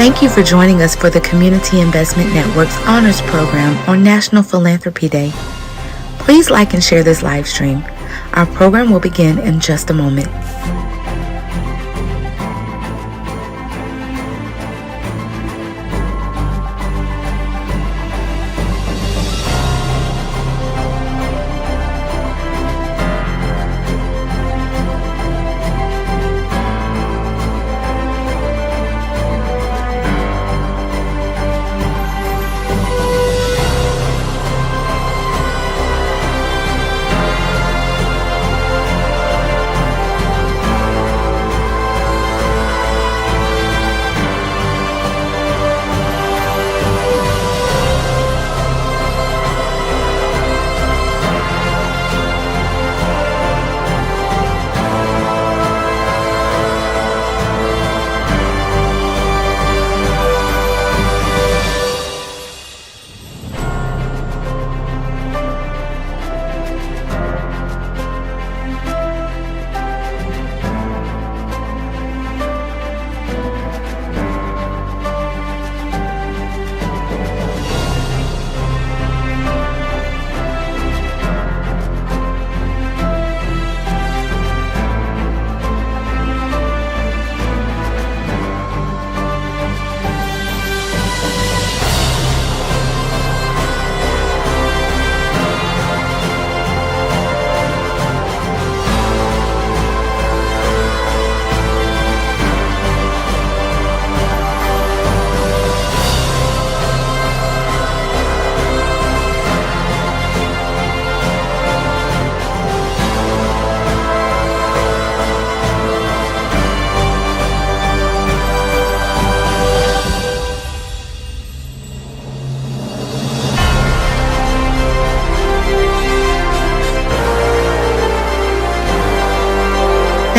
Thank you for joining us for the Community Investment Network's Honors Program on National Philanthropy Day. Please like and share this live stream. Our program will begin in just a moment.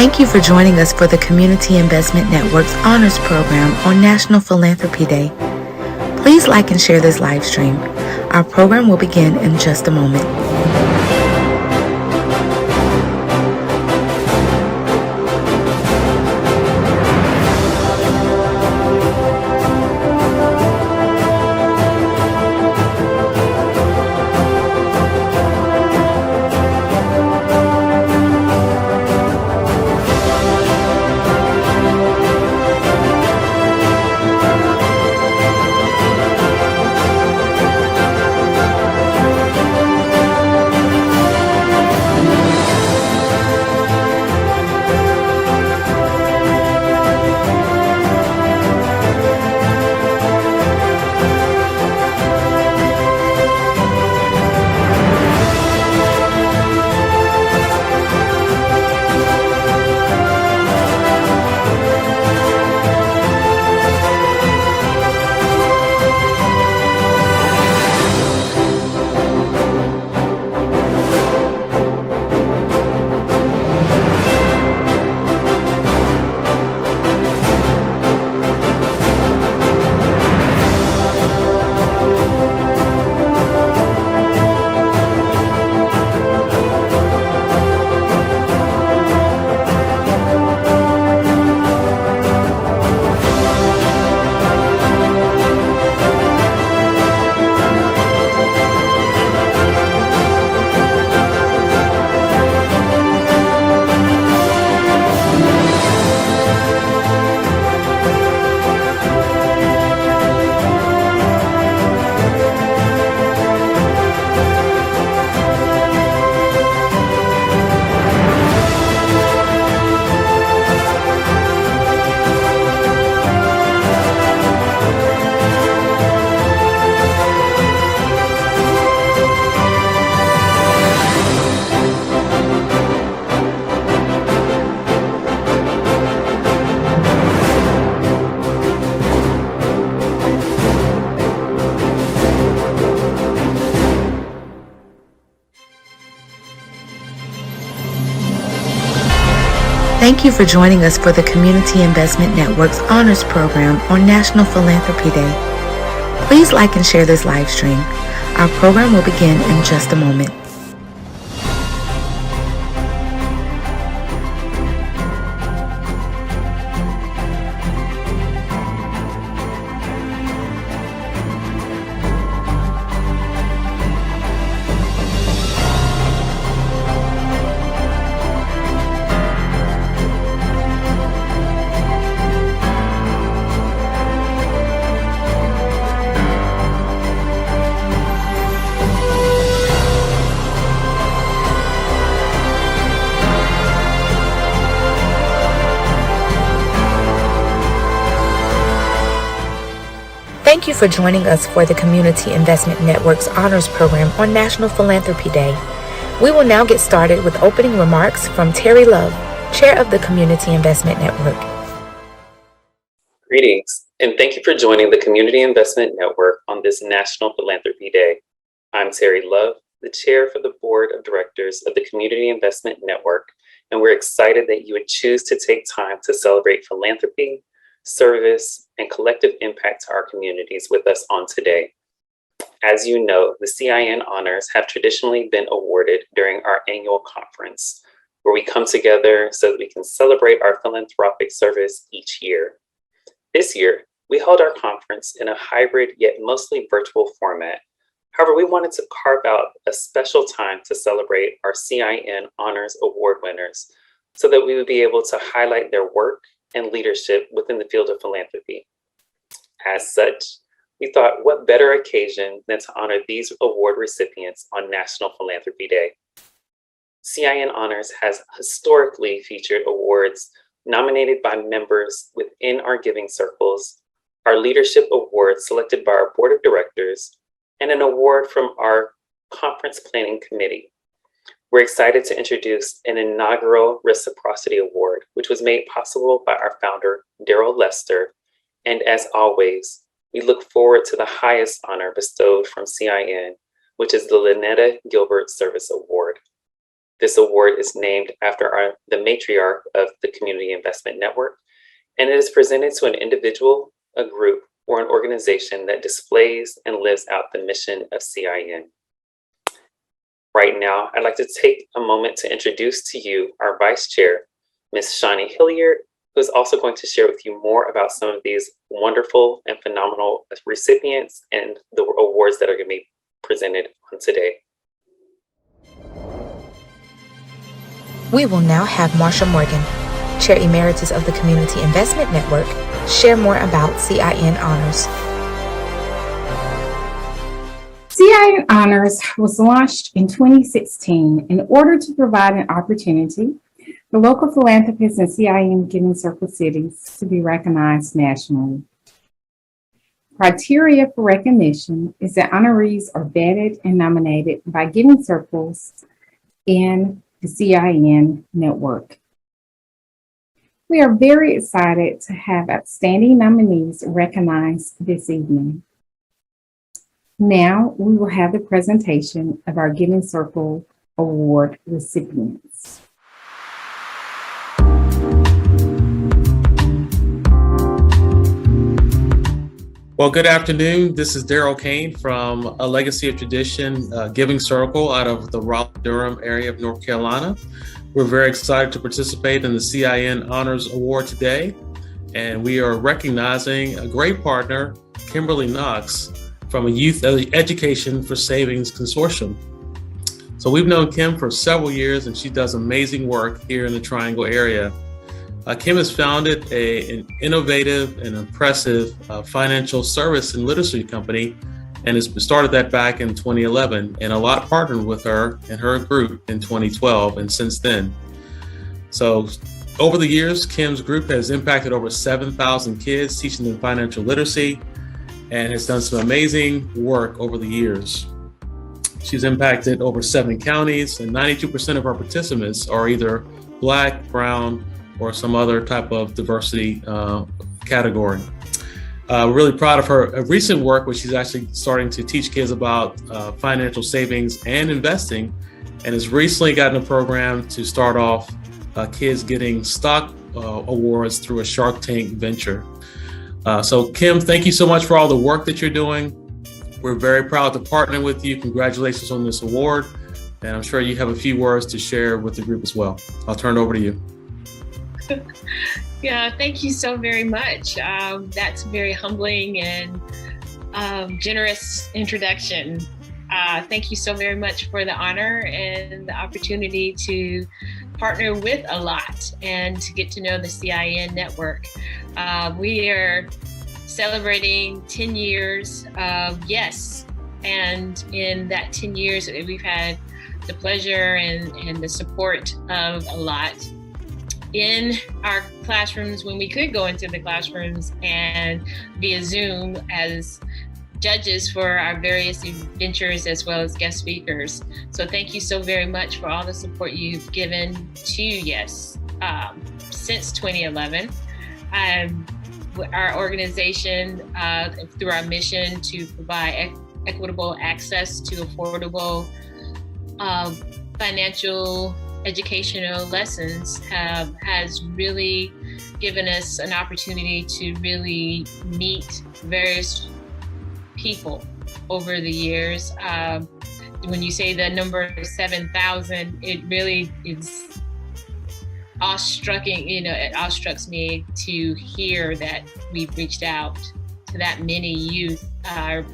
Thank you for joining us for the Community Investment Network's Honors Program on National Philanthropy Day. Please like and share this live stream. Our program will begin in just a moment. Thank you for joining us for the Community Investment Network's Honors Program on National Philanthropy Day. Please like and share this live stream. Our program will begin in just a moment. Thank you for joining us for the Community Investment Network's Honors Program on National Philanthropy Day. We will now get started with opening remarks from Terry Love, Chair of the Community Investment Network. Greetings, and thank you for joining the Community Investment Network on this National Philanthropy Day. I'm Terry Love, the Chair for the Board of Directors of the Community Investment Network, and we're excited that you would choose to take time to celebrate philanthropy, service, and collective impact to our communities with us on today. As you know, the CIN honors have traditionally been awarded during our annual conference, where we come together so that we can celebrate our philanthropic service each year. This year, we held our conference in a hybrid yet mostly virtual format. However, we wanted to carve out a special time to celebrate our CIN Honors Award winners so that we would be able to highlight their work and leadership within the field of philanthropy. As such, we thought what better occasion than to honor these award recipients on National Philanthropy Day. CIN Honors has historically featured awards nominated by members within our giving circles, our leadership award selected by our board of directors, and an award from our conference planning committee. We're excited to introduce an inaugural Reciprocity Award, which was made possible by our founder, Daryl Lester. And as always, we look forward to the highest honor bestowed from CIN, which is the Lynetta Gilbert Service Award. This award is named after the matriarch of the Community Investment Network, and it is presented to an individual, a group, or an organization that displays and lives out the mission of CIN. Right now, I'd like to take a moment to introduce to you our Vice Chair, Ms. Shawnee Hilliard, who is also going to share with you more about some of these wonderful and phenomenal recipients and the awards that are going to be presented on today. We will now have Marsha Morgan, Chair Emeritus of the Community Investment Network, share more about CIN Honors. CIN Honors was launched in 2016 in order to provide an opportunity for local philanthropists and CIN giving circle cities to be recognized nationally. Criteria for recognition is that honorees are vetted and nominated by giving circles in the CIN network. We are very excited to have outstanding nominees recognized this evening. Now we will have the presentation of our Giving Circle Award recipients. Well, good afternoon. This is Daryl Kane from A Legacy of Tradition Giving Circle out of the Raleigh-Durham area of North Carolina. We're very excited to participate in the CIN Honors Award today, and we are recognizing a great partner, Kimberly Knox, from a Youth Education for Savings Consortium. So we've known Kim for several years, and she does amazing work here in the Triangle area. Kim has founded an innovative and impressive financial service and literacy company, and has started that back in 2011, and a lot partnered with her and her group in 2012 and since then. So over the years, Kim's group has impacted over 7,000 kids, teaching them financial literacy, and has done some amazing work over the years. She's impacted over 7 counties, and 92% of our participants are either Black, brown, or some other type of diversity category. We're really proud of her recent work, where she's actually starting to teach kids about financial savings and investing, and has recently gotten a program to start off kids getting stock awards through a Shark Tank venture. So Kim, thank you so much for all the work that you're doing. We're very proud to partner with you. Congratulations on this award. And I'm sure you have a few words to share with the group as well. I'll turn it over to you. Yeah, thank you so very much. That's very humbling and generous introduction. Thank you so very much for the honor and the opportunity to partner with a lot and to get to know the CIN network. We are celebrating 10 years of yes, and in that 10 years we've had the pleasure and the support of a lot in our classrooms when we could go into the classrooms and via Zoom as judges for our various ventures as well as guest speakers. So thank you so very much for all the support you've given to YES since 2011. Our organization, through our mission to provide equitable access to affordable financial educational lessons, has really given us an opportunity to really meet various people over the years. When you say the number 7,000, it really is awestrucking. It awestrucks me to hear that we've reached out to that many youth. Our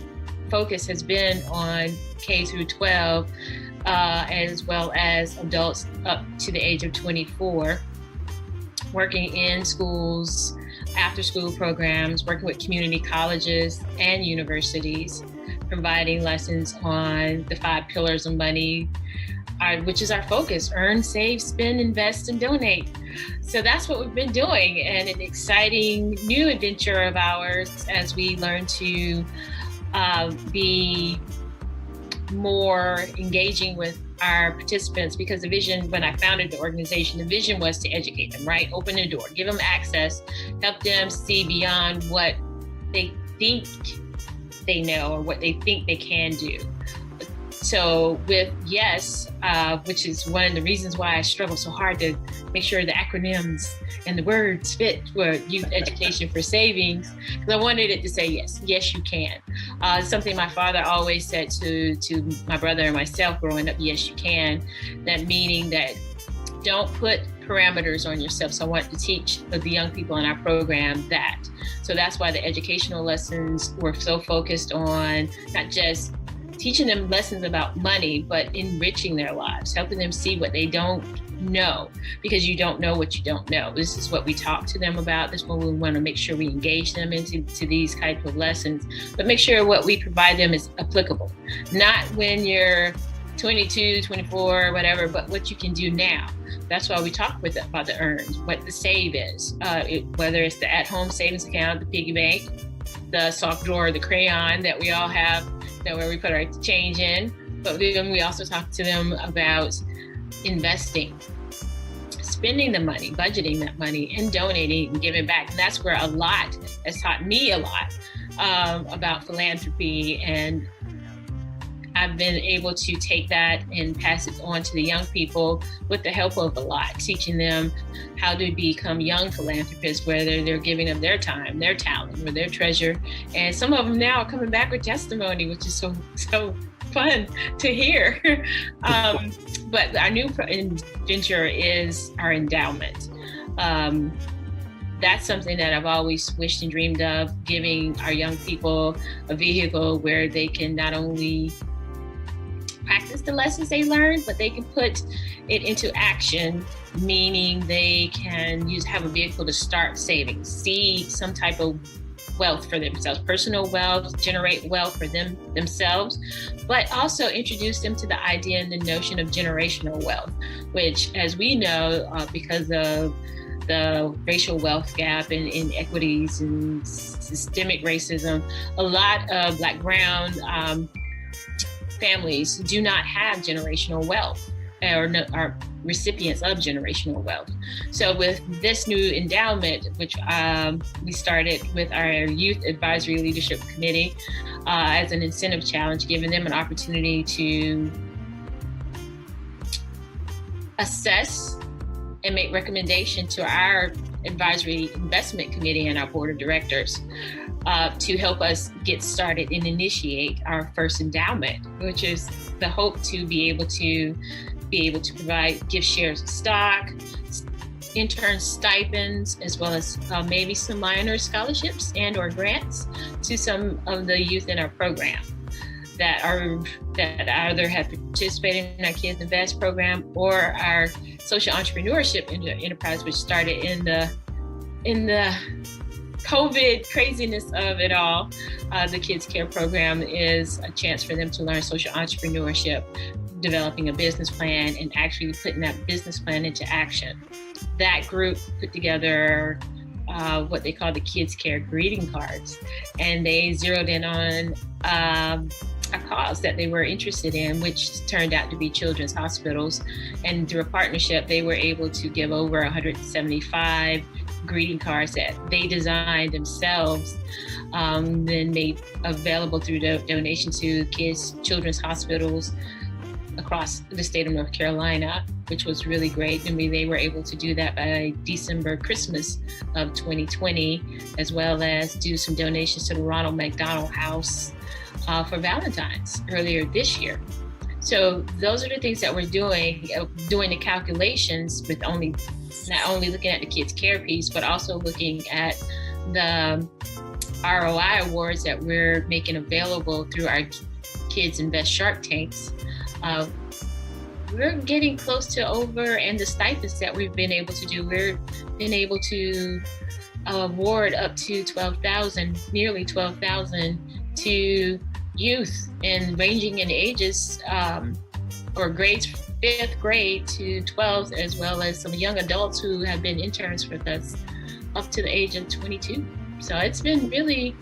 focus has been on K through 12, as well as adults up to the age of 24, working in schools, after school programs, working with community colleges and universities, providing lessons on the 5 pillars of money, which is our focus: earn, save, spend, invest, and donate. So that's what we've been doing, and an exciting new adventure of ours as we learn to be more engaging with our participants, because the vision, when I founded the organization, the vision was to educate them, right? Open the door, give them access, help them see beyond what they think they know or what they think they can do. So with YES, which is one of the reasons why I struggle so hard to make sure the acronyms and the words fit for Youth Education for Savings, because I wanted it to say yes, yes you can. Something my father always said to my brother and myself growing up: yes you can. That meaning that don't put parameters on yourself. So I want to teach the young people in our program that. So that's why the educational lessons were so focused on not just teaching them lessons about money, but enriching their lives, helping them see what they don't know, because you don't know what you don't know. This is what we talk to them about. This is what we want to make sure we engage them into these types of lessons, but make sure what we provide them is applicable. Not when you're 22, 24, whatever, but what you can do now. That's why we talk about the earns, what the save is, whether it's the at-home savings account, the piggy bank, the sock drawer, the crayon that we all have, where we put our change in. But then we also talk to them about investing, spending the money, budgeting that money, and donating and giving back. And that's where a lot has taught me a lot about philanthropy. And I've been able to take that and pass it on to the young people with the help of a lot, teaching them how to become young philanthropists, whether they're giving of their time, their talent, or their treasure. And some of them now are coming back with testimony, which is so fun to hear. But our new venture is our endowment. That's something that I've always wished and dreamed of, giving our young people a vehicle where they can not only practice the lessons they learned, but they can put it into action, meaning they can have a vehicle to start saving, see some type of wealth for themselves, personal wealth, generate wealth for themselves, but also introduce them to the idea and the notion of generational wealth, which, as we know, because of the racial wealth gap and inequities and systemic racism, a lot of Black, brown families do not have generational wealth or are recipients of generational wealth. So with this new endowment, which we started with our Youth Advisory Leadership Committee as an incentive challenge, giving them an opportunity to assess and make recommendation to our Advisory Investment Committee and our Board of Directors to help us get started and initiate our first endowment, which is the hope to be able to provide gift shares of stock, intern stipends, as well as maybe some minor scholarships and or grants to some of the youth in our program that either have participated in our Kids Invest program or our social entrepreneurship enterprise, which started in the COVID craziness of it all. The Kids Care program is a chance for them to learn social entrepreneurship, developing a business plan, and actually putting that business plan into action. That group put together what they call the Kids Care greeting cards. And they zeroed in on a cause that they were interested in, which turned out to be children's hospitals. And through a partnership, they were able to give over 175 greeting cards that they designed themselves, then made available through the donation to children's hospitals across the state of North Carolina, which was really great. I mean, they were able to do that by Christmas of 2020, as well as do some donations to the Ronald McDonald House for Valentine's earlier this year. So those are the things that we're doing the calculations with not only looking at the kids care piece, but also looking at the ROI awards that we're making available through our Kids Invest Shark Tanks. We're getting close to over, and the stipends that we've been able to do, we've been able to award up to nearly 12,000 to youth and ranging in ages or grades 5th grade to 12th, as well as some young adults who have been interns with us up to the age of 22. So it's been really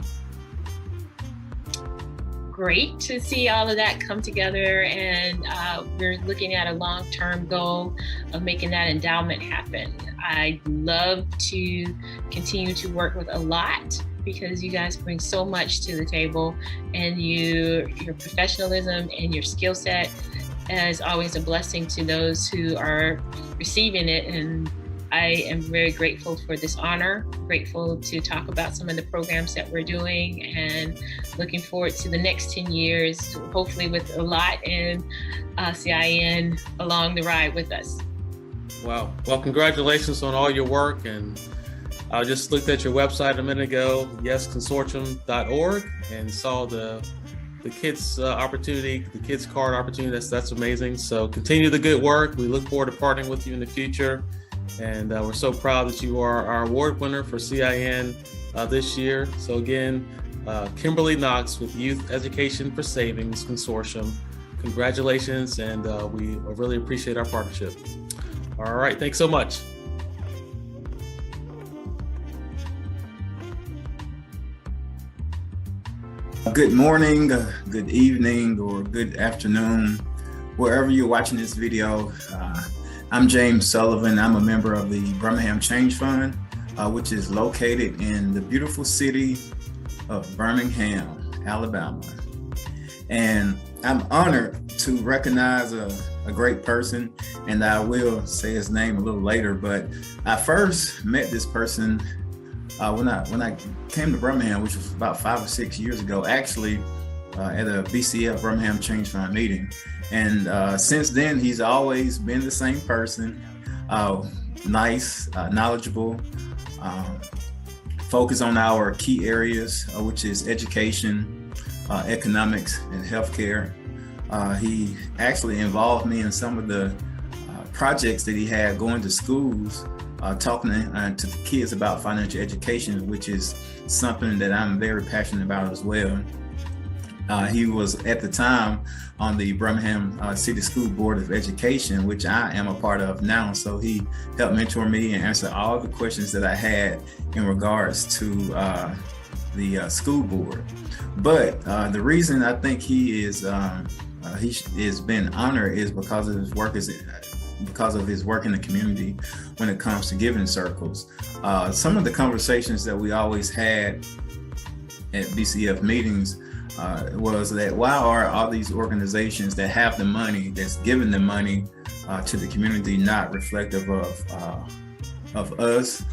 great to see all of that come together, and we're looking at a long-term goal of making that endowment happen. I'd love to continue to work with a lot, because you guys bring so much to the table, and your professionalism and your skill set is always a blessing to those who are receiving it. And I am very grateful for this honor, grateful to talk about some of the programs that we're doing, and looking forward to the next 10 years, hopefully with a lot in CIN along the ride with us. Wow. Well, congratulations on all your work. And I just looked at your website a minute ago, yesconsortium.org, and saw the kids opportunity, the kids card opportunity. That's amazing. So continue the good work. We look forward to partnering with you in the future. And we're so proud that you are our award winner for CIN this year. So again, Kimberly Knox with Youth Education for Savings Consortium. Congratulations, and we really appreciate our partnership. All right, thanks so much. Good morning, good evening, or good afternoon, wherever you're watching this video. I'm James Sullivan. I'm a member of the Birmingham Change Fund, which is located in the beautiful city of Birmingham, Alabama. And I'm honored to recognize a great person, and I will say his name a little later, but I first met this person when I came to Birmingham, which was about 5 or 6 years ago, actually at a BCF, Birmingham Change Fund meeting. And since then, he's always been the same person, nice, knowledgeable, focus on our key areas, which is education, economics, and healthcare. He actually involved me in some of the projects that he had going to schools, talking to the kids about financial education, which is something that I'm very passionate about as well. He was at the time on the Birmingham City School Board of Education, which I am a part of now. So he helped mentor me and answer all the questions that I had in regards to the school board. But the reason I think he is been honored is because of his work in the community when it comes to giving circles. Some of the conversations that we always had at BCF meetings was that why are all these organizations that have the money, that's giving the money to the community, not reflective of us?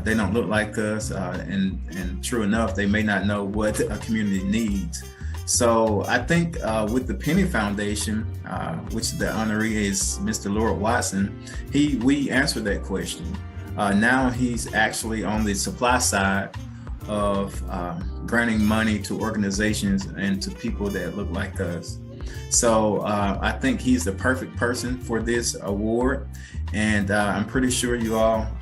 They don't look like us, and true enough, they may not know what a community needs. So I think with the Penny Foundation, which the honoree is Mr. Lord Watson, we answered that question. Now he's actually on the supply side of granting money to organizations and to people that look like us. So I think he's the perfect person for this award. And I'm pretty sure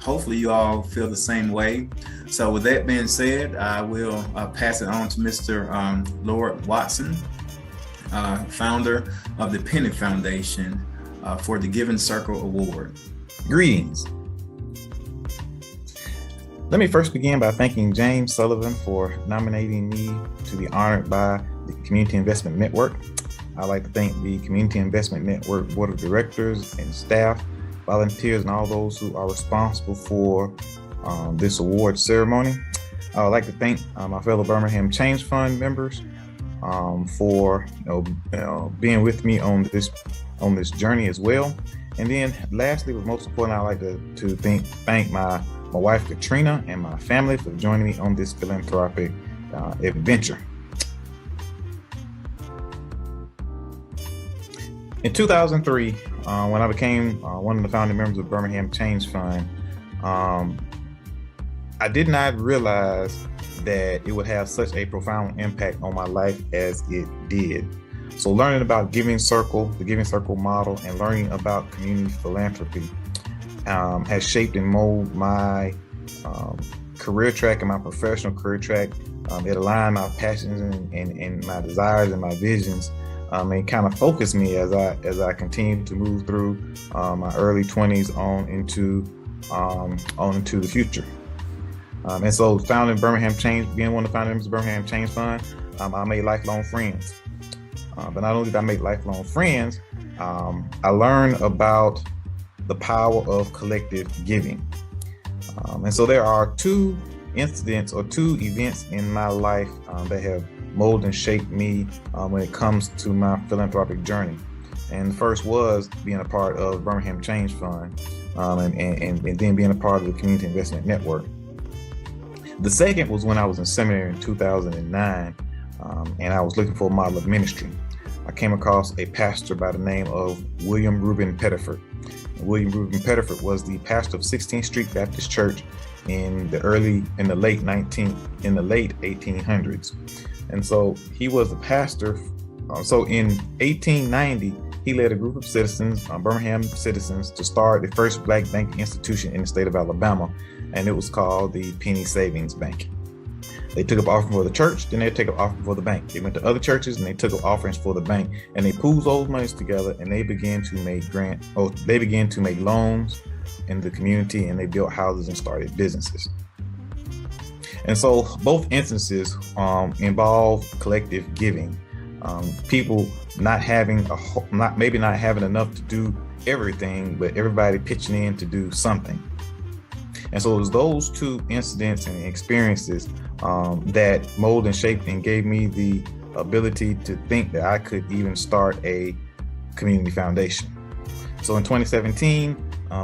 hopefully you all feel the same way. So with that being said, I will pass it on to Mr. Lord Watson, founder of the Penny Foundation, for the Giving Circle Award. Greetings. Let me first begin by thanking James Sullivan for nominating me to be honored by the Community Investment Network. I'd like to thank the Community Investment Network Board of Directors and staff, volunteers, and all those who are responsible for this award ceremony. I would like to thank my fellow Birmingham Change Fund members for being with me on this journey as well. And then lastly, but most important, I'd like to thank my wife Katrina and my family for joining me on this philanthropic adventure. In 2003, when I became one of the founding members of Birmingham Change Fund, I did not realize that it would have such a profound impact on my life as it did. So learning about the Giving Circle model, and learning about community philanthropy has shaped and molded my career track and my professional career track. It aligned my passions and my desires and my visions, and kind of focused me as I continue to move through my early 20s on into the future. And so being one of the founding members of Birmingham Change Fund, I made lifelong friends. But not only did I make lifelong friends, I learned about the power of collective giving. And so there are two incidents or two events in my life that have molded and shaped me when it comes to my philanthropic journey. And the first was being a part of Birmingham Change Fund, and then being a part of the Community Investment Network. The second was when I was in seminary in 2009, and I was looking for a model of ministry. I came across a pastor by the name of William Reuben Pettiford. William Reuben Pettiford was the pastor of 16th Street Baptist Church in the late 1800s. And so he was the pastor. So in 1890, he led a group of citizens, Birmingham citizens, to start the first Black banking institution in the state of Alabama, and it was called the Penny Savings Bank. They took up offering for the church, then they took up offering for the bank. They went to other churches and they took up offerings for the bank, and they pooled those monies together, and they began to make loans in the community, and they built houses and started businesses. And so both instances involve collective giving. People not having enough to do everything, but everybody pitching in to do something. And so it was those two incidents and experiences that molded and shaped and gave me the ability to think that I could even start a community foundation. So in 2017,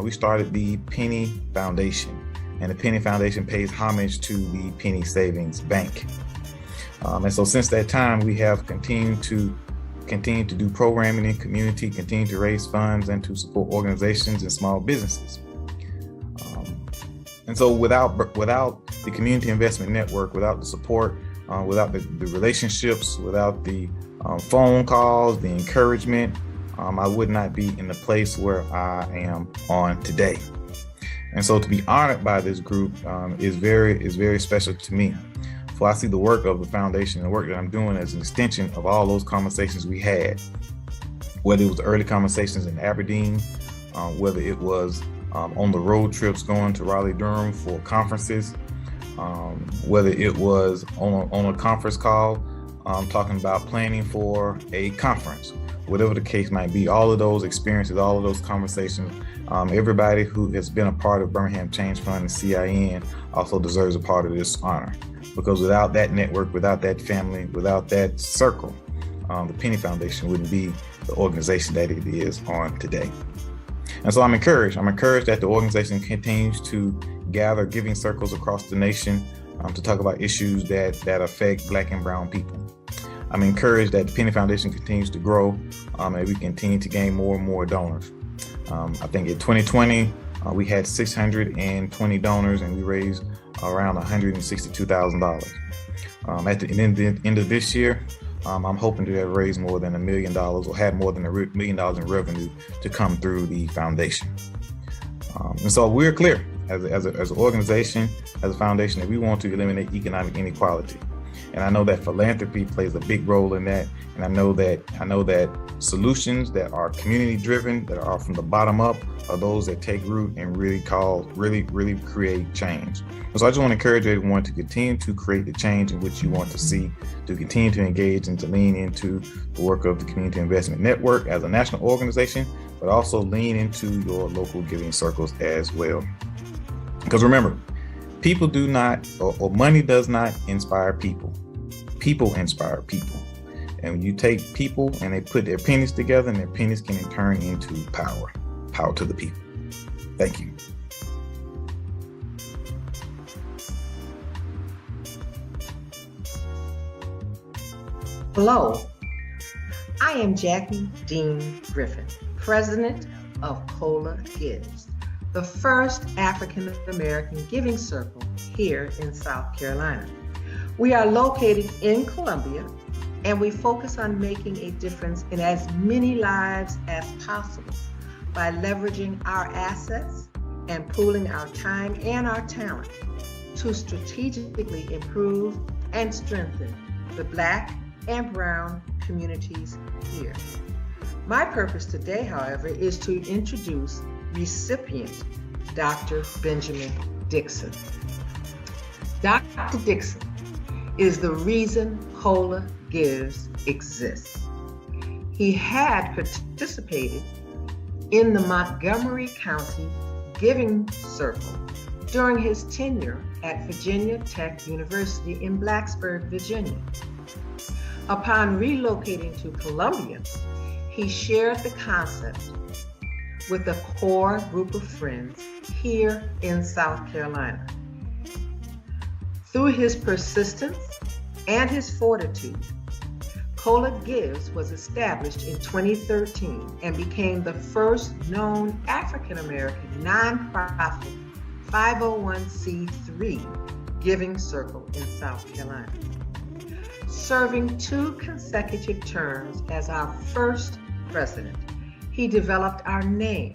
we started the Penny Foundation, and the Penny Foundation pays homage to the Penny Savings Bank. And so since that time, we have continued to do programming in community, continue to raise funds and to support organizations and small businesses. And so without the Community Investment Network, without the support, without the relationships, without the phone calls, the encouragement, I would not be in the place where I am on today. And so to be honored by this group is very special to me. For I see the work of the foundation and the work that I'm doing as an extension of all those conversations we had, whether it was the early conversations in Aberdeen, whether it was on the road trips going to Raleigh-Durham for conferences, whether it was on a conference call talking about planning for a conference, whatever the case might be. All of those experiences, all of those conversations, everybody who has been a part of Birmingham Change Fund and CIN also deserves a part of this honor. Because without that network, without that family, without that circle, the Penny Foundation wouldn't be the organization that it is on today. And so I'm encouraged that the organization continues to gather giving circles across the nation to talk about issues that affect Black and Brown people. I'm encouraged that the Penny Foundation continues to grow and we continue to gain more and more donors. I think in 2020, we had 620 donors and we raised around $162,000. At the end of this year, I'm hoping to have raised more than $1 million or had more than $1 million in revenue to come through the foundation. And so we're clear as an organization, as a foundation, that we want to eliminate economic inequality. And I know that philanthropy plays a big role in that. And I know that solutions that are community driven, that are from the bottom up, are those that take root and really create change. And so I just want to encourage everyone to continue to create the change in which you want to see, to continue to engage and to lean into the work of the Community Investment Network as a national organization, but also lean into your local giving circles as well. Because remember, people do not, or money does not inspire people. People inspire people. And when you take people and they put their pennies together, and their pennies can turn into power to the people. Thank you. Hello, I am Jackie Dean Griffin, president of COLA Gives, the first African American giving circle here in South Carolina. We are located in Columbia, and we focus on making a difference in as many lives as possible by leveraging our assets and pooling our time and our talent to strategically improve and strengthen the Black and Brown communities here. My purpose today, however, is to introduce recipient Dr. Benjamin Dixon. Dr. Dixon is the reason COLA Gives exists. He had participated in the Montgomery County Giving Circle during his tenure at Virginia Tech University in Blacksburg, Virginia. Upon relocating to Columbia, he shared the concept with a core group of friends here in South Carolina. Through his persistence and his fortitude, COLA Gives was established in 2013 and became the first known African-American nonprofit 501c3 giving circle in South Carolina. Serving 2 consecutive terms as our first president, he developed our name,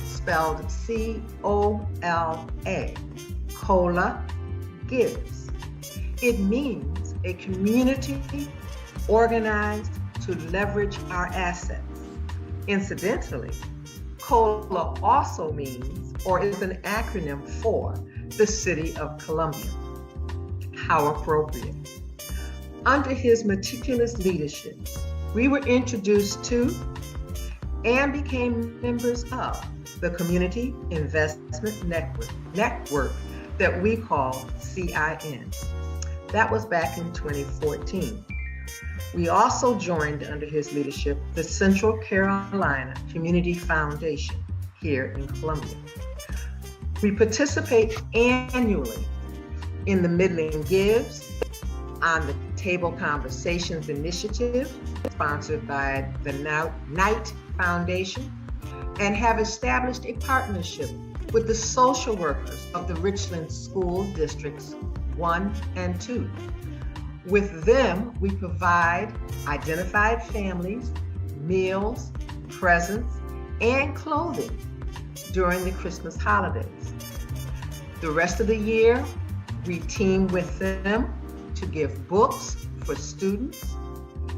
spelled C-O-L-A, COLA Gives. It means a community organized to leverage our assets. Incidentally, COLA also means, or is an acronym for, the City of Columbia. How appropriate. Under his meticulous leadership, we were introduced to and became members of the Community Investment Network that we call CIN. That was back in 2014. We also joined under his leadership the Central Carolina Community Foundation here in Columbia. We participate annually in the Midland Gives, on the Table Conversations Initiative, sponsored by the Knight Foundation, and have established a partnership with the social workers of the Richland School Districts 1 and 2. With them, we provide identified families meals, presents, and clothing during the Christmas holidays. The rest of the year, we team with them to give books for students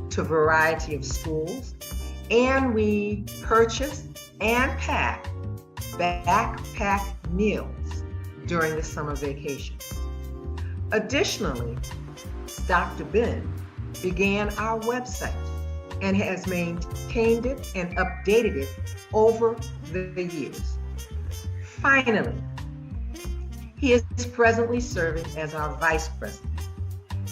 to a variety of schools, and we purchase and pack backpack meals during the summer vacation. Additionally, Dr. Ben began our website and has maintained it and updated it over the years. Finally, he is presently serving as our vice president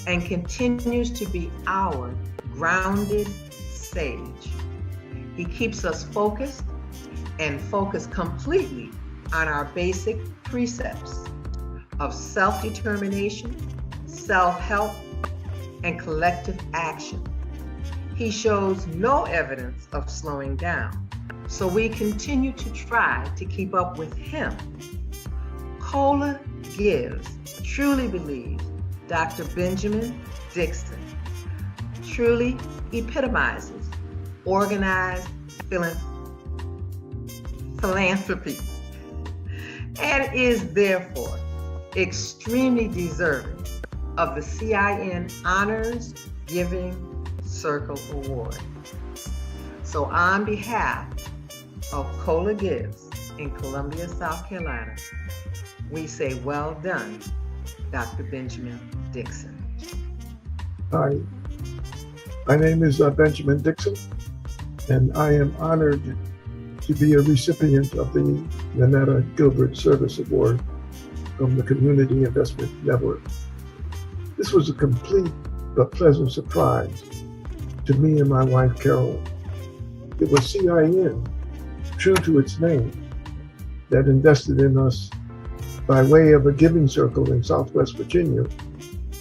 and continues to be our grounded sage. He keeps us focused and focused completely on our basic precepts of self-determination, self-help, and collective action. He shows no evidence of slowing down, so we continue to try to keep up with him. COLA Gives truly believes Dr. Benjamin Dixon truly epitomizes organized philanthropy and is therefore extremely deserving of the CIN Honors Giving Circle Award. So on behalf of COLA Gives in Columbia, South Carolina, we say well done, Dr. Benjamin Dixon. Hi, my name is Benjamin Dixon, and I am honored to be a recipient of the Nanetta Gilbert Service Award from the Community Investment Network. This was a complete but pleasant surprise to me and my wife, Carol. It was CIN, true to its name, that invested in us by way of a giving circle in Southwest Virginia,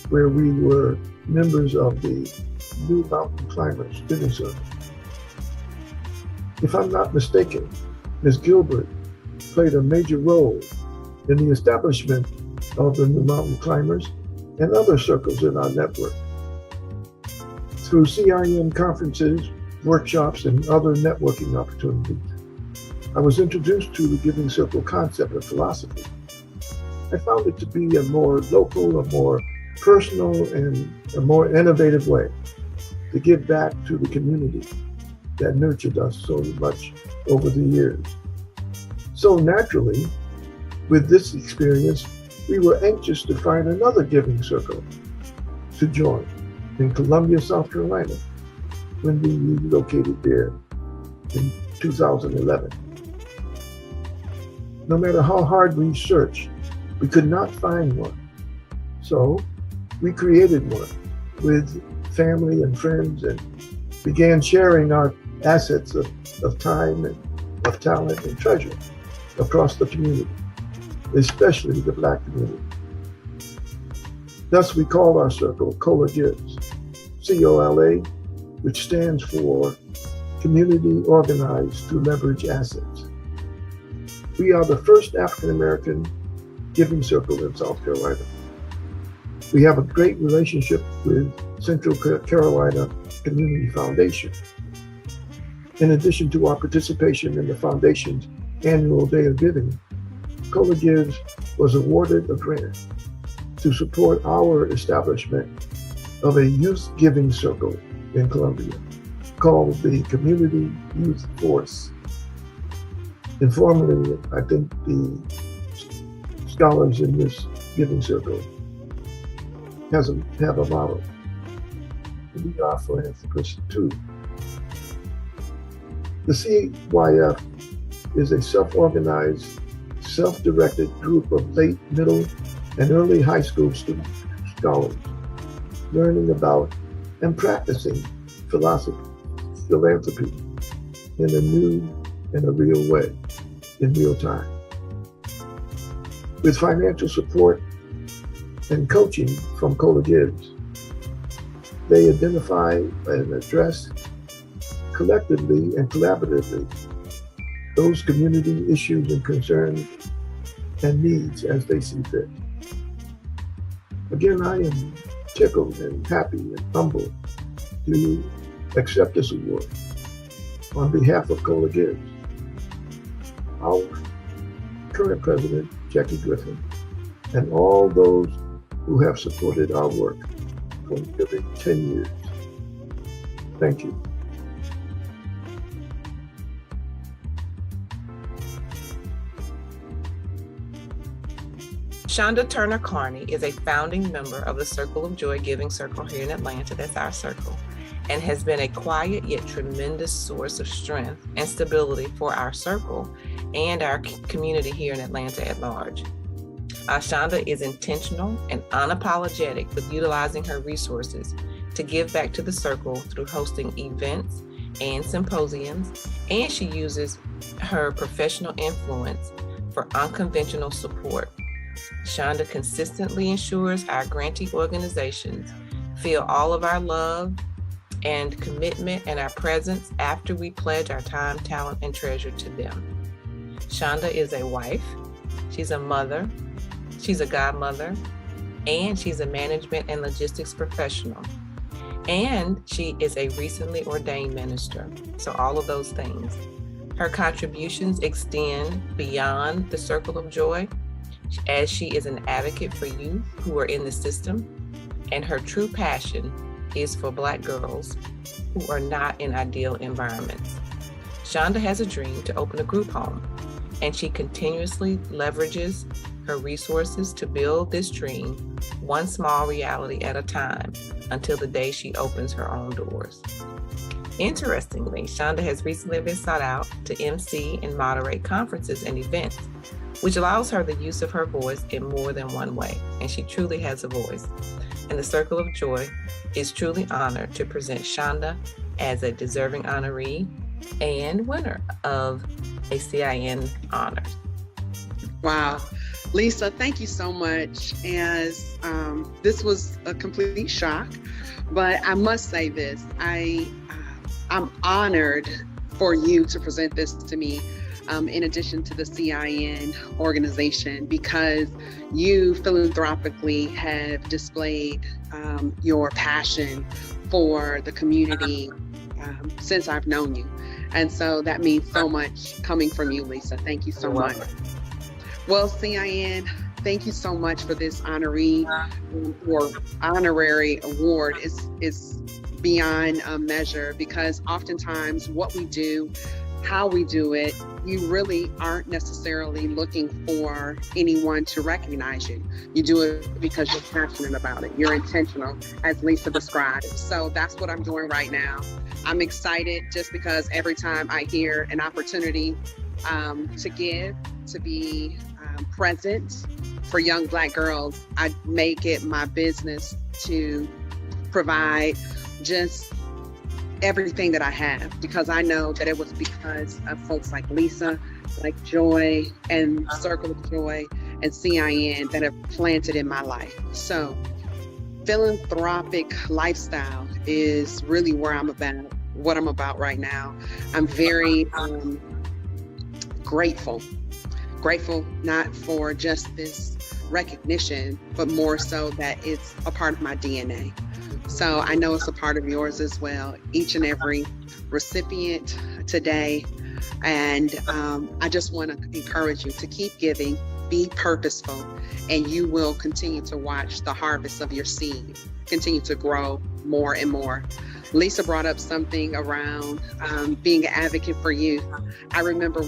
where we were members of the New Mountain Climbers Giving Circle. If I'm not mistaken, Ms. Gilbert played a major role in the establishment of the New Mountain Climbers and other circles in our network. Through CIN conferences, workshops, and other networking opportunities, I was introduced to the Giving Circle concept and philosophy. I found it to be a more local, a more personal, and a more innovative way to give back to the community that nurtured us so much over the years. So naturally, with this experience, we were anxious to find another giving circle to join in Columbia, South Carolina, when we relocated there in 2011. No matter how hard we searched, we could not find one. So we created one with family and friends and began sharing our assets of time and of talent and treasure across the community, especially the Black community. Thus, we call our circle COLA Gives, COLA, which stands for Community Organized to Leverage Assets. We are the first African-American giving circle in South Carolina. We have a great relationship with Central Carolina Community Foundation. In addition to our participation in the foundation's annual Day of Giving, COLA Gives was awarded a grant to support our establishment of a youth giving circle in Columbia called the Community Youth Force. Informally, I think the scholars in this giving circle have a motto: we are philanthropists too. The CYF is a self-organized, self-directed group of late, middle, and early high school student scholars learning about and practicing philanthropy in a new and a real way, in real time. With financial support and coaching from COLA Gives, they identify and address collectively and collaboratively those community issues and concerns and needs as they see fit. Again, I am tickled and happy and humbled to accept this award on behalf of COLA Gives. Our current president, Jackie Griffin, and all those who have supported our work for nearly 10 years. Thank you. Shonda Turner Carney is a founding member of the Circle of Joy Giving Circle here in Atlanta, that's our circle, and has been a quiet yet tremendous source of strength and stability for our circle and our community here in Atlanta at large. Shonda is intentional and unapologetic with utilizing her resources to give back to the circle through hosting events and symposiums, and she uses her professional influence for unconventional support. Shonda consistently ensures our grantee organizations feel all of our love and commitment and our presence after we pledge our time, talent, and treasure to them. Shonda is a wife, she's a mother, she's a godmother, and she's a management and logistics professional. And she is a recently ordained minister. So all of those things. Her contributions extend beyond the Circle of Joy, as she is an advocate for youth who are in the system, and her true passion is for Black girls who are not in ideal environments. Shonda has a dream to open a group home, and she continuously leverages her resources to build this dream one small reality at a time until the day she opens her own doors. Interestingly, Shonda has recently been sought out to MC and moderate conferences and events, which allows her the use of her voice in more than one way, and she truly has a voice. And the Circle of Joy is truly honored to present Shonda as a deserving honoree and winner of a CIN honor. Wow. Lisa, thank you so much. As this was a complete shock, but I must say this, I'm honored for you to present this to me in addition to the CIN organization, because you philanthropically have displayed your passion for the community since I've known you. And so that means so much coming from you, Lisa. Thank you so much. Well, CIN, thank you so much for this honoree or honorary award. Is beyond measure, because oftentimes what we do, how we do it, you really aren't necessarily looking for anyone to recognize you. You do it because you're passionate about it. You're intentional, as Lisa described. So that's what I'm doing right now. I'm excited just because every time I hear an opportunity to give, to be present for young Black girls, I make it my business to provide just everything that I have, because I know that it was because of folks like Lisa, like Joy and Circle of Joy and CIN that have planted in my life. So philanthropic lifestyle is really where I'm about, what I'm about right now. I'm very grateful not for just this recognition, but more so that it's a part of my DNA. So I know it's a part of yours as well, each and every recipient today. And I just want to encourage you to keep giving, be purposeful, and you will continue to watch the harvest of your seed continue to grow more and more. Lisa brought up something around being an advocate for youth. I remember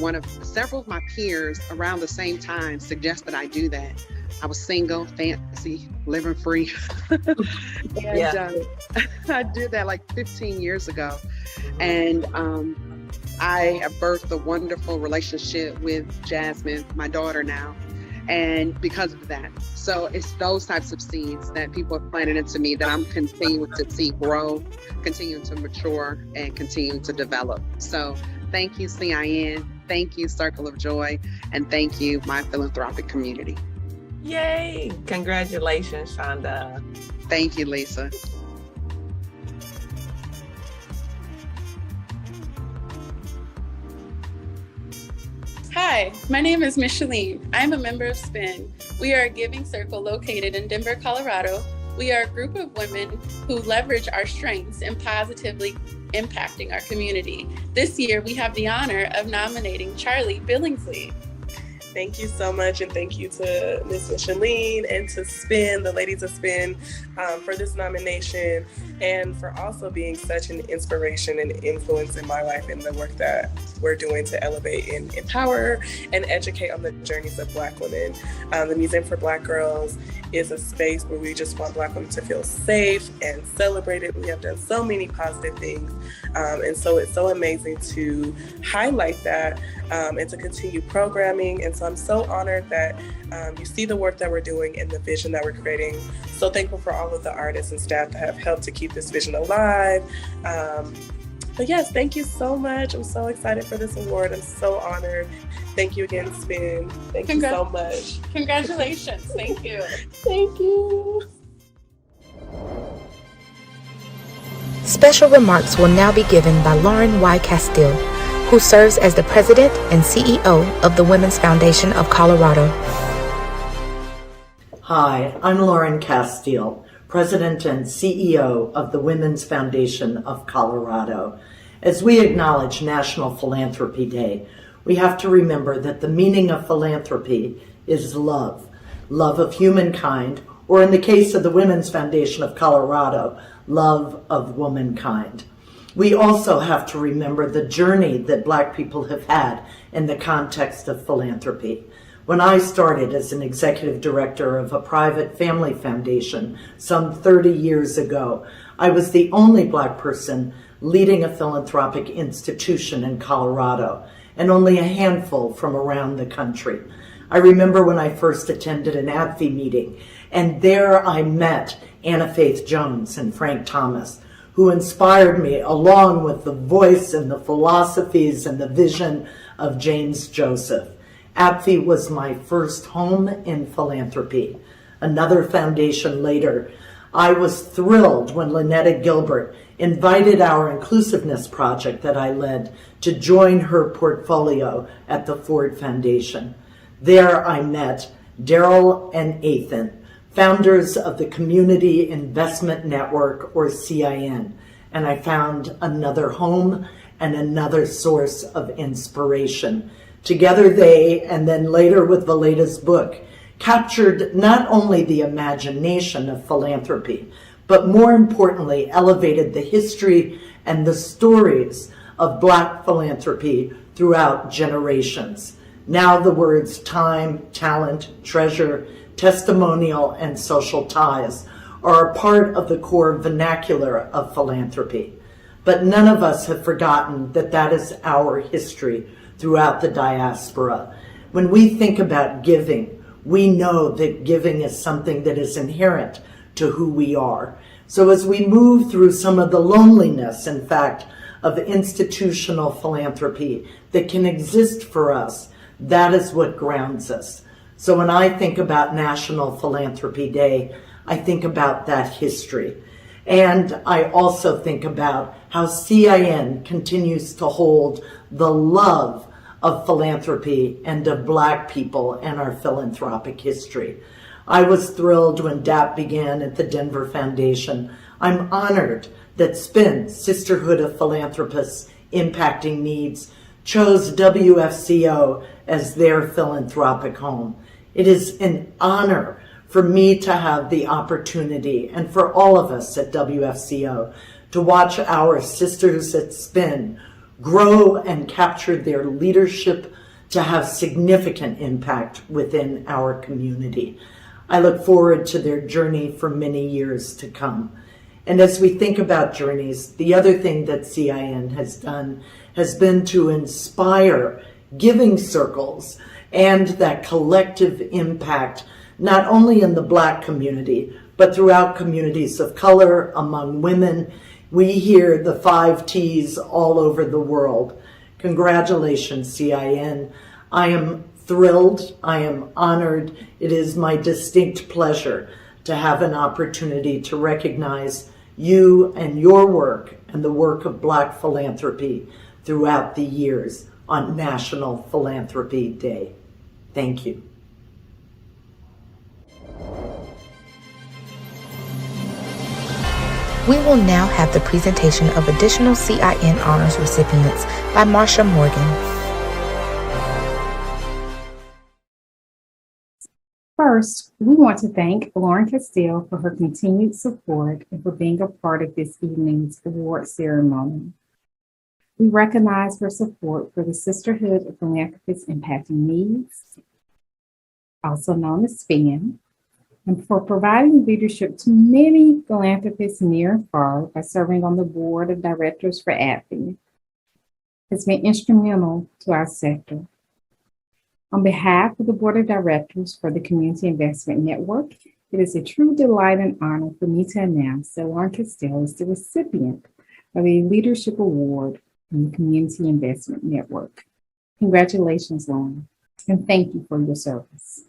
several of my peers around the same time suggested I do that. I was single, fancy, living free. And I did that like 15 years ago. And I have birthed a wonderful relationship with Jasmine, my daughter now. And because of that, so it's those types of seeds that people have planted into me that I'm continuing to see grow, continuing to mature, and continuing to develop. So thank you, CIN. Thank you, Circle of Joy. And thank you, my philanthropic community. Yay! Congratulations, Shonda. Thank you, Lisa. Hi, my name is Micheline. I'm a member of SPIN. We are a giving circle located in Denver, Colorado. We are a group of women who leverage our strengths in positively impacting our community. This year, we have the honor of nominating Charlie Billingsley. Thank you so much, and thank you to Ms. Micheline and to SPIN, the ladies of SPIN, for this nomination, and for also being such an inspiration and influence in my life and the work that we're doing to elevate and empower and educate on the journeys of Black women. The Museum for Black Girls is a space where we just want Black women to feel safe and celebrated. We have done so many positive things, and so it's so amazing to highlight that and to continue programming. And so I'm so honored that you see the work that we're doing and the vision that we're creating. So thankful for all of the artists and staff that have helped to keep this vision alive. But yes, thank you so much. I'm so excited for this award. I'm so honored. Thank you again, SPIN. Thank you so much. Congratulations. Thank you. Thank you. Special remarks will now be given by Lauren Y. Castile, who serves as the President and CEO of the Women's Foundation of Colorado. Hi, I'm Lauren Castile, President and CEO of the Women's Foundation of Colorado. As we acknowledge National Philanthropy Day, we have to remember that the meaning of philanthropy is love, love of humankind or in the case of the Women's Foundation of Colorado, Love of Womankind. We also have to remember the journey that Black people have had in the context of philanthropy. When I started as an executive director of a private family foundation some 30 years ago, I was the only Black person leading a philanthropic institution in Colorado, and only a handful from around the country. I remember when I first attended an ADFI meeting, and there I met Anna Faith Jones and Frank Thomas, who inspired me along with the voice and the philosophies and the vision of James Joseph. ADFI was my first home in philanthropy. Another foundation later, I was thrilled when Lynetta Gilbert invited our inclusiveness project that I led to join her portfolio at the Ford Foundation. There I met Daryl and Ethan, founders of the Community Investment Network, or CIN, and I found another home and another source of inspiration. Together they, and then later with Valeta's book, captured not only the imagination of philanthropy, but more importantly, elevated the history and the stories of Black philanthropy throughout generations. Now the words time, talent, treasure, testimonial, and social ties are a part of the core vernacular of philanthropy. But none of us have forgotten that that is our history throughout the diaspora. When we think about giving, we know that giving is something that is inherent to who we are. So as we move through some of the loneliness, in fact, of institutional philanthropy that can exist for us, that is what grounds us. So when I think about National Philanthropy Day, I think about that history. And I also think about how CIN continues to hold the love of philanthropy and of Black people and our philanthropic history. I was thrilled when DAP began at the Denver Foundation. I'm honored that SPIN, Sisterhood of Philanthropists Impacting Needs, chose WFCO as their philanthropic home. It is an honor for me to have the opportunity, and for all of us at WFCO, to watch our sisters at SPIN grow and capture their leadership to have significant impact within our community. I look forward to their journey for many years to come. And as we think about journeys, the other thing that CIN has done has been to inspire giving circles and that collective impact, not only in the Black community, but throughout communities of color, among women. We hear the 5 T's all over the world. Congratulations, CIN. I am thrilled. I am honored. It is my distinct pleasure to have an opportunity to recognize you and your work and the work of Black philanthropy throughout the years on National Philanthropy Day. Thank you. We will now have the presentation of additional CIN honors recipients by Marsha Morgan. First, we want to thank Lauren Castile for her continued support and for being a part of this evening's award ceremony. We recognize her support for the Sisterhood of Philanthropists Impacting Needs, also known as SPIN, and for providing leadership to many philanthropists near and far by serving on the board of directors for ADFI. Has been instrumental to our sector. On behalf of the board of directors for the Community Investment Network, it is a true delight and honor for me to announce that Lauren Castile is the recipient of a leadership award from the Community Investment Network. Congratulations, Lauren, and thank you for your service.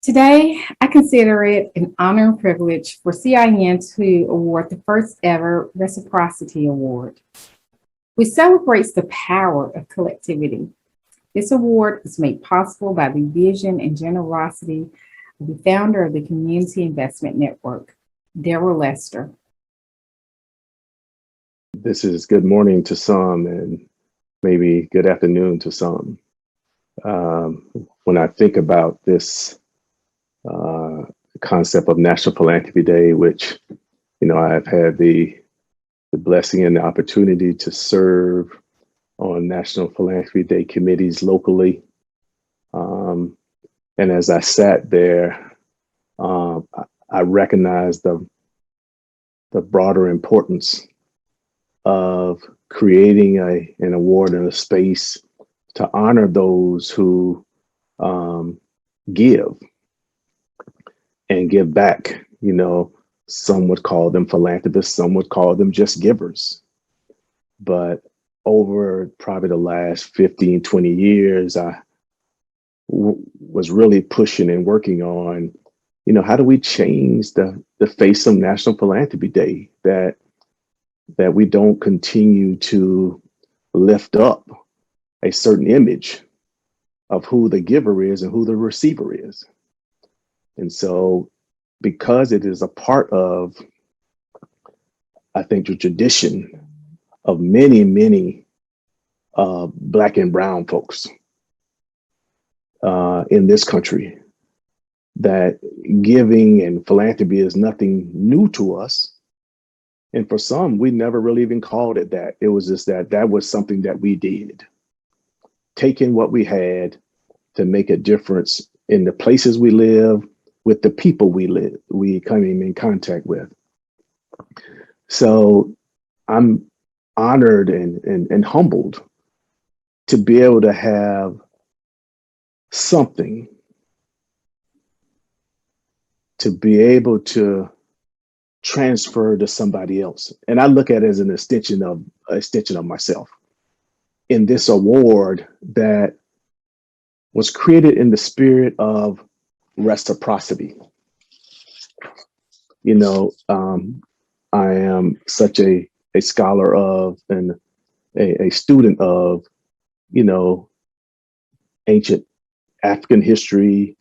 Today, I consider it an honor and privilege for CIN to award the first ever Reciprocity Award, which celebrates the power of collectivity. This award is made possible by the vision and generosity of the founder of the Community Investment Network, Daryl Lester. This is good morning to some and maybe good afternoon to some. When I think about this concept of National Philanthropy Day, which, I've had the blessing and the opportunity to serve on National Philanthropy Day committees locally. And as I sat there, I recognized the broader importance of creating an award and a space to honor those who give and give back. Some would call them philanthropists, some would call them just givers. But over probably the last 15, 20 years, I was really pushing and working on, how do we change the face of National Philanthropy Day, that we don't continue to lift up a certain image of who the giver is and who the receiver is. And so, because it is a part of, I think, the tradition of many, many Black and brown folks in this country, that giving and philanthropy is nothing new to us. And for some, we never really even called it that. It was just that was something that we did, taking what we had to make a difference in the places we live, with the people we come in contact with. So I'm honored and humbled to be able to have something to be able to transfer to somebody else. And I look at it as an extension of myself. In this award that was created in the spirit of reciprocity. I am such a scholar of and a student of, ancient African history,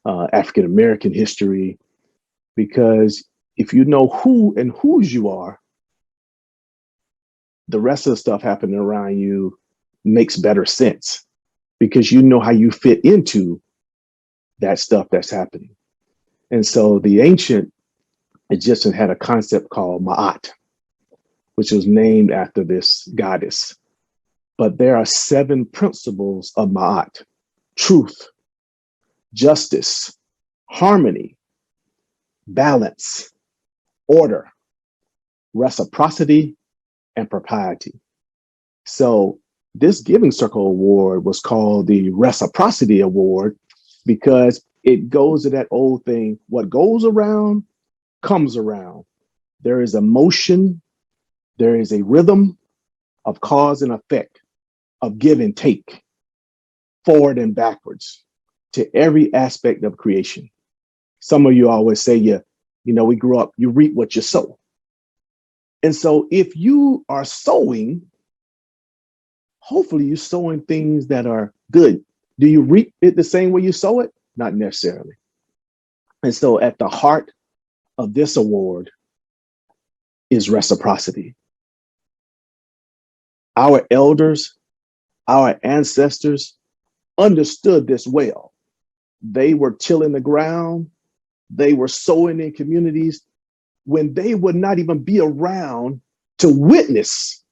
African American history, because if you know who and whose you are, the rest of the stuff happening around you makes better sense, because you know how you fit into that stuff that's happening. And so the ancient Egyptians had a concept called Ma'at, which was named after this goddess. But there are 7 principles of Ma'at: truth, justice, harmony, balance, order, reciprocity, and propriety. So this Giving Circle Award was called the Reciprocity Award, because it goes to that old thing: what goes around comes around. There is a motion, there is a rhythm of cause and effect, of give and take, forward and backwards, to every aspect of creation. Some of you always say, we grew up, you reap what you sow. And so if you are sowing, hopefully you're sowing things that are good. Do you reap it the same way you sow it? Not necessarily. And so at the heart of this award is reciprocity. Our elders, our ancestors understood this well. They were tilling the ground. They were sowing in communities when they would not even be around to witness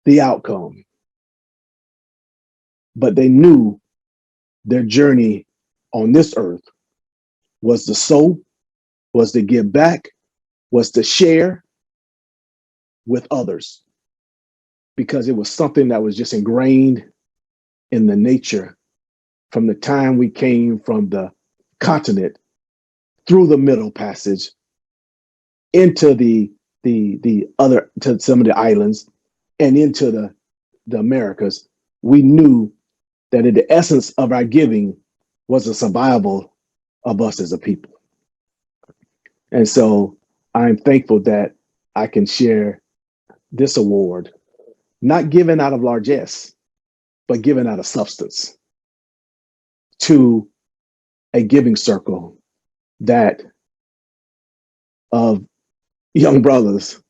the outcome. But they knew their journey on this earth was to sow, was to give back, was to share with others, because it was something that was just ingrained in the nature from the time we came from the continent through the Middle Passage into the other, to some of the islands and into the Americas. We knew that in the essence of our giving was the survival of us as a people. And so I'm thankful that I can share this award, not given out of largesse, but given out of substance, to a giving circle that of young brothers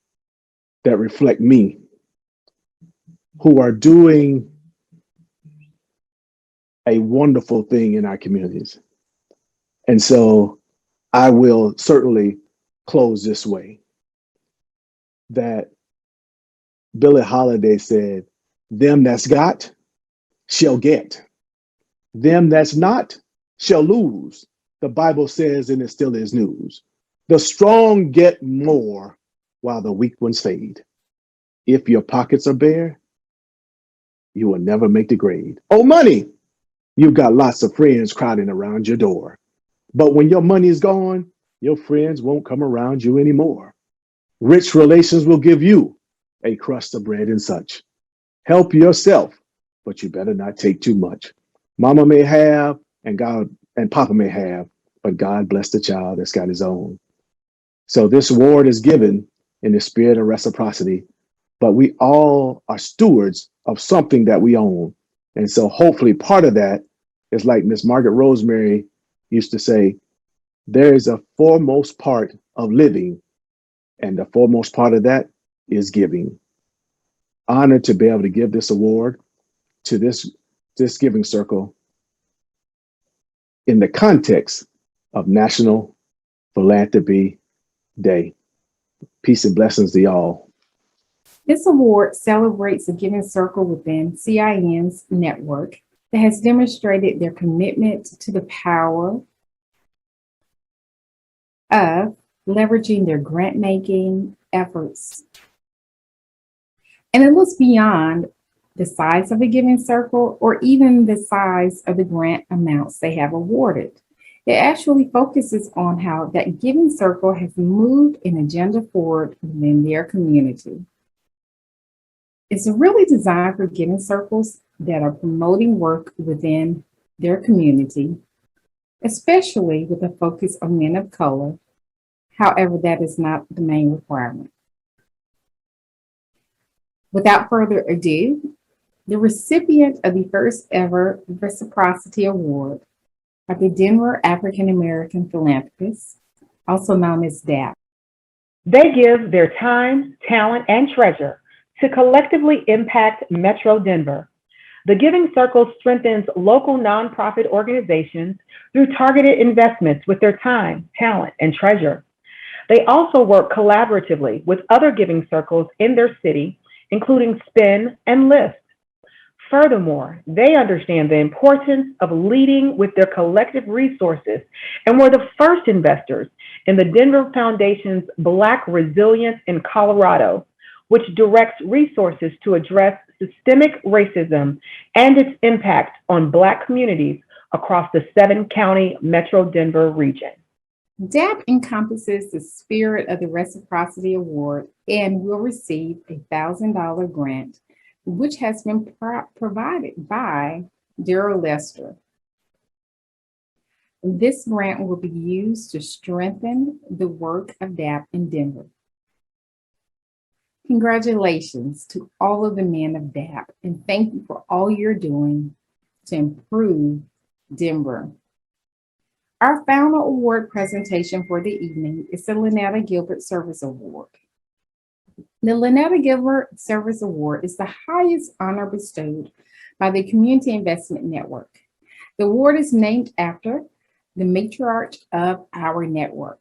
that reflect me, who are doing a wonderful thing in our communities. And so I will certainly close this way, that Billie Holiday said, them that's got shall get. Them that's not shall lose. The Bible says, and it still is news. The strong get more while the weak ones fade. If your pockets are bare, you will never make the grade. Oh, money! You've got lots of friends crowding around your door. But when your money is gone, your friends won't come around you anymore. Rich relations will give you a crust of bread and such. Help yourself, but you better not take too much. Mama may have, and God and Papa may have, but God bless the child that's got his own. So this award is given in the spirit of reciprocity, but we all are stewards of something that we own. And so hopefully part of that is like Miss Margaret Rosemary used to say, there is a foremost part of living, and the foremost part of that is giving. Honored to be able to give this award to this giving circle in the context of National Philanthropy Day. Peace and blessings to y'all. This award celebrates a giving circle within CIN's network that has demonstrated their commitment to the power of leveraging their grant-making efforts. And it looks beyond the size of a giving circle or even the size of the grant amounts they have awarded. It actually focuses on how that giving circle has moved an agenda forward within their community. It's really designed for giving circles that are promoting work within their community, especially with a focus on men of color. However, that is not the main requirement. Without further ado, the recipient of the first ever Reciprocity Award are the Denver African American Philanthropists, also known as DAP. They give their time, talent, and treasure to collectively impact Metro Denver. The Giving Circle strengthens local nonprofit organizations through targeted investments with their time, talent, and treasure. They also work collaboratively with other giving circles in their city, including Spin and Lift. Furthermore, they understand the importance of leading with their collective resources and were the first investors in the Denver Foundation's Black Resilience in Colorado, which directs resources to address systemic racism and its impact on Black communities across the 7-county Metro Denver region. DAP encompasses the spirit of the Reciprocity Award and will receive a $1,000 grant, which has been provided by Daryl Lester. This grant will be used to strengthen the work of DAP in Denver. Congratulations to all of the men of DAP, and thank you for all you're doing to improve Denver. Our final award presentation for the evening is the Lynetta Gilbert Service Award. The Lynetta Gilbert Service Award is the highest honor bestowed by the Community Investment Network. The award is named after the matriarch of our network.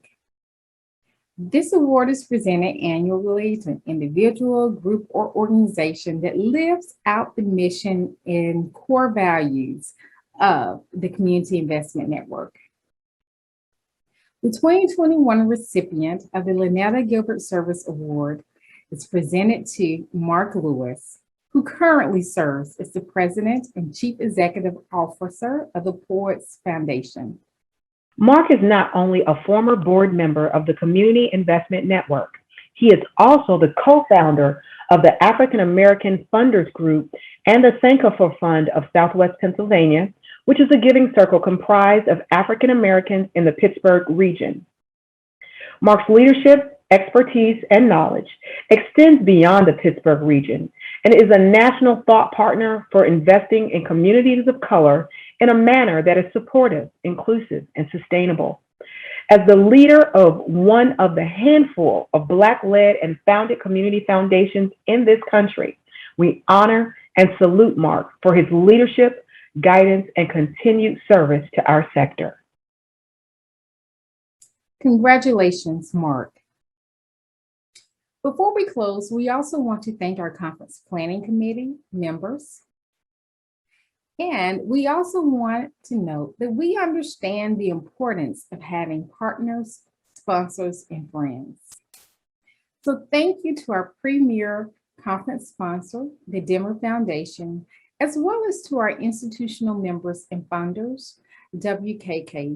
This award is presented annually to an individual, group, or organization that lives out the mission and core values of the Community Investment Network. The 2021 recipient of the Lynetta Gilbert Service Award is presented to Mark Lewis, who currently serves as the President and Chief Executive Officer of the Poets Foundation. Mark is not only a former board member of the Community Investment Network, he is also the co-founder of the African American Funders Group and the Sankofa Fund of Southwest Pennsylvania, which is a giving circle comprised of African Americans in the Pittsburgh region. Mark's leadership, expertise, and knowledge extends beyond the Pittsburgh region and is a national thought partner for investing in communities of color in a manner that is supportive, inclusive, and sustainable. As the leader of one of the handful of Black-led and founded community foundations in this country, we honor and salute Mark for his leadership, guidance, and continued service to our sector. Congratulations, Mark. Before we close, we also want to thank our conference planning committee members. And we also want to note that we understand the importance of having partners, sponsors, and friends. So thank you to our premier conference sponsor, the Denver Foundation, as well as to our institutional members and funders, WK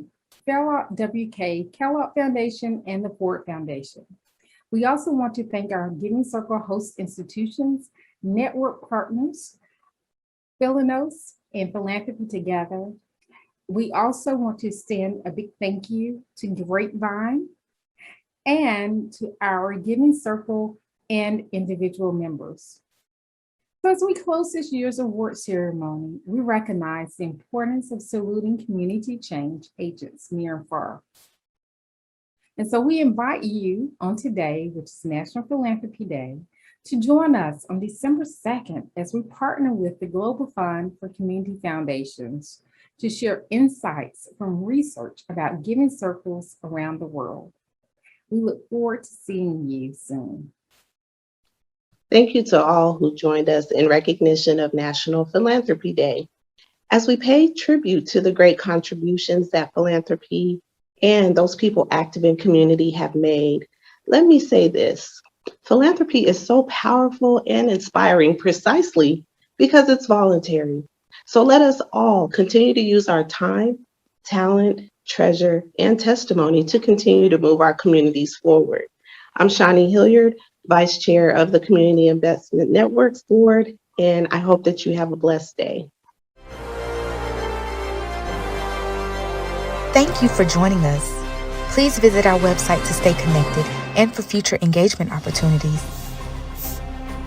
Kellogg Foundation, and the Ford Foundation. We also want to thank our Giving Circle host institutions, network partners, Philanos, and Philanthropy Together. We also want to extend a big thank you to Grapevine and to our Giving Circle and individual members. So as we close this year's award ceremony, we recognize the importance of saluting community change agents near and far. And so we invite you on today, which is National Philanthropy Day, to join us on December 2nd as we partner with the Global Fund for Community Foundations to share insights from research about giving circles around the world. We look forward to seeing you soon. Thank you to all who joined us in recognition of National Philanthropy Day. As we pay tribute to the great contributions that philanthropy and those people active in community have made, let me say this. Philanthropy is so powerful and inspiring precisely because it's voluntary. So let us all continue to use our time, talent, treasure, and testimony to continue to move our communities forward. I'm Shawnee Hilliard, Vice Chair of the Community Investment Networks Board, and I hope that you have a blessed day. Thank you for joining us. Please visit our website to stay connected and for future engagement opportunities.